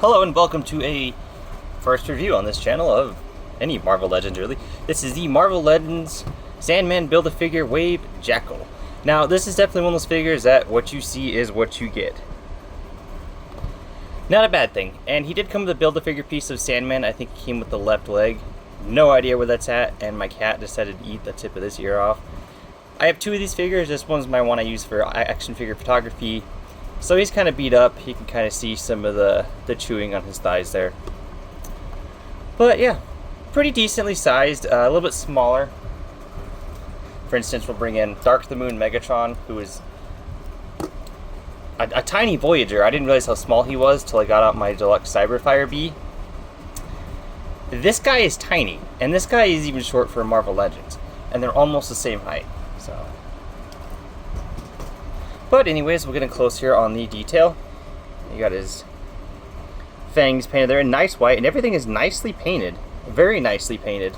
Hello and welcome to a first review on this channel of any Marvel Legends, really. This is the Marvel Legends Sandman Build-A-Figure Wave Jackal. Now, this is definitely one of those figures that what you see is what you get. Not a bad thing. And he did come with a Build-A-Figure piece of Sandman. I think he came with the left leg. No idea where that's at, and my cat decided to eat the tip of this ear off. I have two of these figures. This one's my one I use for action figure photography. So he's kind of beat up. You can kind of see some of the chewing on his thighs there. But yeah, pretty decently sized, a little bit smaller. For instance, we'll bring in Dark the Moon Megatron, who is a tiny Voyager. I didn't realize how small he was till I got out my Deluxe Cyberfire B. This guy is tiny, and this guy is even short for Marvel Legends. And they're almost the same height. So. But anyways, we're getting close here on the detail. You got his fangs painted there in nice white, and everything is nicely painted. Very nicely painted.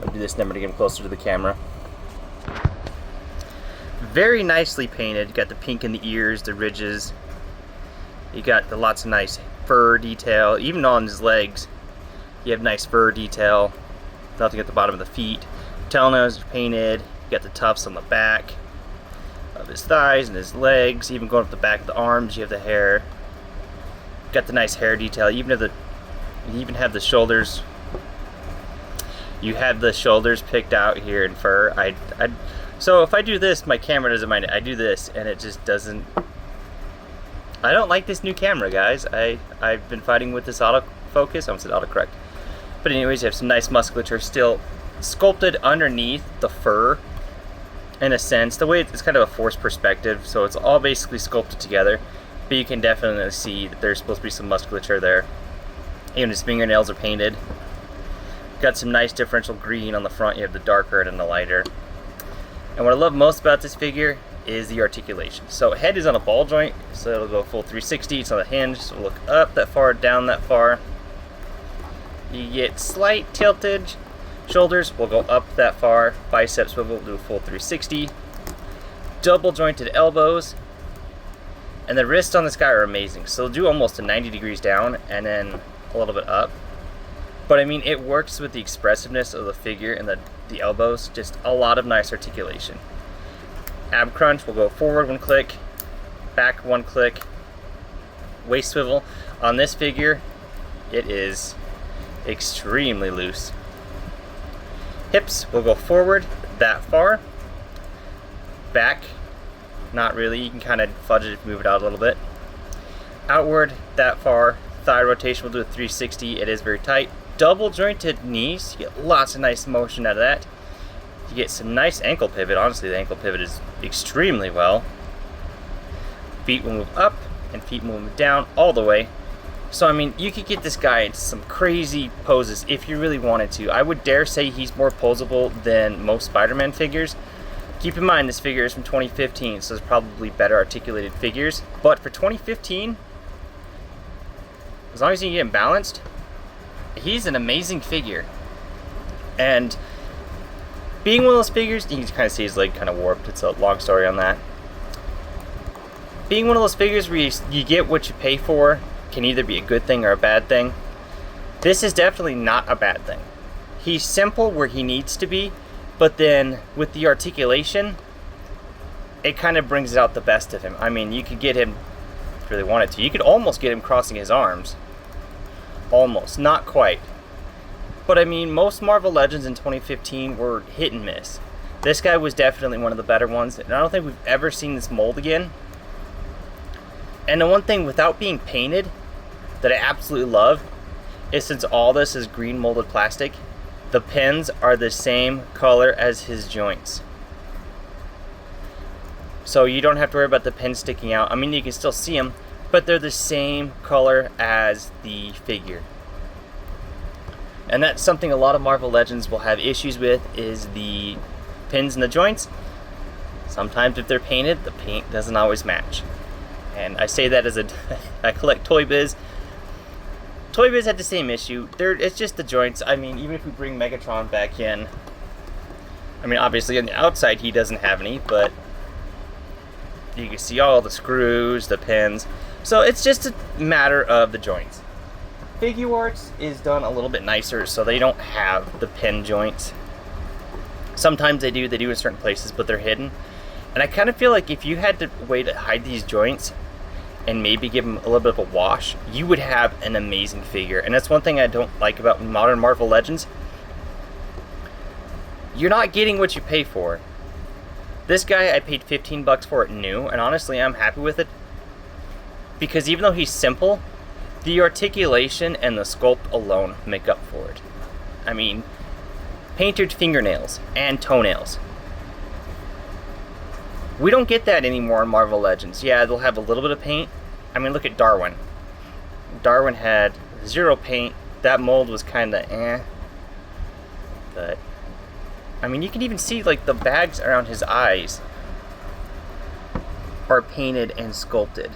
I'll do this number to get him closer to the camera. Very nicely painted. You got the pink in the ears, the ridges. You got the lots of nice fur detail. Even on his legs, you have nice fur detail. Nothing at the bottom of the feet. Tailnose is painted. You got the tufts on the back of his thighs and his legs, even going up the back of the arms. You have the hair. Got the nice hair detail. You even have the shoulders. You have the shoulders picked out here in fur. So if I do this, my camera doesn't mind it. I do this, and it just doesn't. I don't like this new camera, guys. I've been fighting with this autofocus. I almost said autocorrect. But anyways, you have some nice musculature still sculpted underneath the fur. In a sense, the way it's kind of a forced perspective, so it's all basically sculpted together, but you can definitely see that there's supposed to be some musculature there. Even his fingernails are painted. Got some nice differential green on the front. You have the darker and the lighter. And what I love most about this figure is the articulation. So head is on a ball joint, so it'll go full 360. It's on a hinge, so it'll look up that far, down that far. You get slight tilted. Shoulders will go up that far. Biceps will do a full 360. Double jointed elbows. And the wrists on this guy are amazing. So they'll do almost a 90 degrees down and then a little bit up. But I mean, it works with the expressiveness of the figure and the elbows. Just a lot of nice articulation. Ab crunch will go forward one click, back one click. Waist swivel. On this figure, it is extremely loose. Hips will go forward that far. Back, not really. You can kind of fudge it if you move it out a little bit. Outward that far. Thigh rotation will do a 360. It is very tight. Double jointed knees. You get lots of nice motion out of that. You get some nice ankle pivot. Honestly, the ankle pivot is extremely well. Feet will move up and feet will move down all the way. So, I mean, you could get this guy into some crazy poses if you really wanted to. I would dare say he's more posable than most Spider-Man figures. Keep in mind, this figure is from 2015, so there's probably better articulated figures. But for 2015, as long as you can get him balanced, he's an amazing figure. And being one of those figures, you can kind of see his leg kind of warped. It's a long story on that. Being one of those figures where you get what you pay for, can either be a good thing or a bad thing. This is definitely not a bad thing. He's simple where he needs to be, but then with the articulation, it kind of brings out the best of him. I mean, you could get him, if you really wanted to, you could almost get him crossing his arms. Almost, not quite. But I mean, most Marvel Legends in 2015 were hit and miss. This guy was definitely one of the better ones, and I don't think we've ever seen this mold again. And the one thing without being painted that I absolutely love is, since all this is green molded plastic, the pins are the same color as his joints. So you don't have to worry about the pins sticking out. I mean, you can still see them, but they're the same color as the figure. And that's something a lot of Marvel Legends will have issues with, is the pins in the joints. Sometimes if they're painted, the paint doesn't always match. And I say that as I collect Toy Biz. Toy Biz had the same issue. It's just the joints. I mean, even if we bring Megatron back in, I mean, obviously on the outside he doesn't have any, but you can see all the screws, the pins. So it's just a matter of the joints. Figuarts is done a little bit nicer, so they don't have the pin joints. Sometimes they do in certain places, but they're hidden. And I kind of feel like if you had a way to hide these joints and maybe give them a little bit of a wash, you would have an amazing figure. And that's one thing I don't like about modern Marvel Legends. You're not getting what you pay for. This guy, I paid 15 bucks for it new, and honestly, I'm happy with it. Because even though he's simple, the articulation and the sculpt alone make up for it. I mean, painted fingernails and toenails. We don't get that anymore in Marvel Legends. Yeah, they'll have a little bit of paint. I mean, look at Darwin. Darwin had 0 paint. That mold was kind of eh. But, I mean, you can even see, like, the bags around his eyes are painted and sculpted.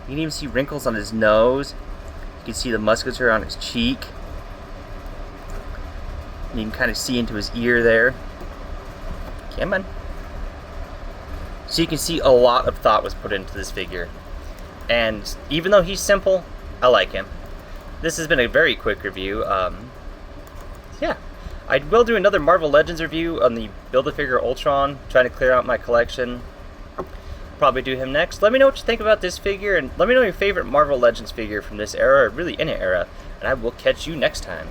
You can even see wrinkles on his nose. You can see the musculature on his cheek. You can kind of see into his ear there. Come on. So you can see a lot of thought was put into this figure. And even though he's simple, I like him. This has been a very quick review. Yeah. I will do another Marvel Legends review on the Build-A-Figure Ultron, trying to clear out my collection. Probably do him next. Let me know what you think about this figure, and let me know your favorite Marvel Legends figure from this era, or really any era, and I will catch you next time.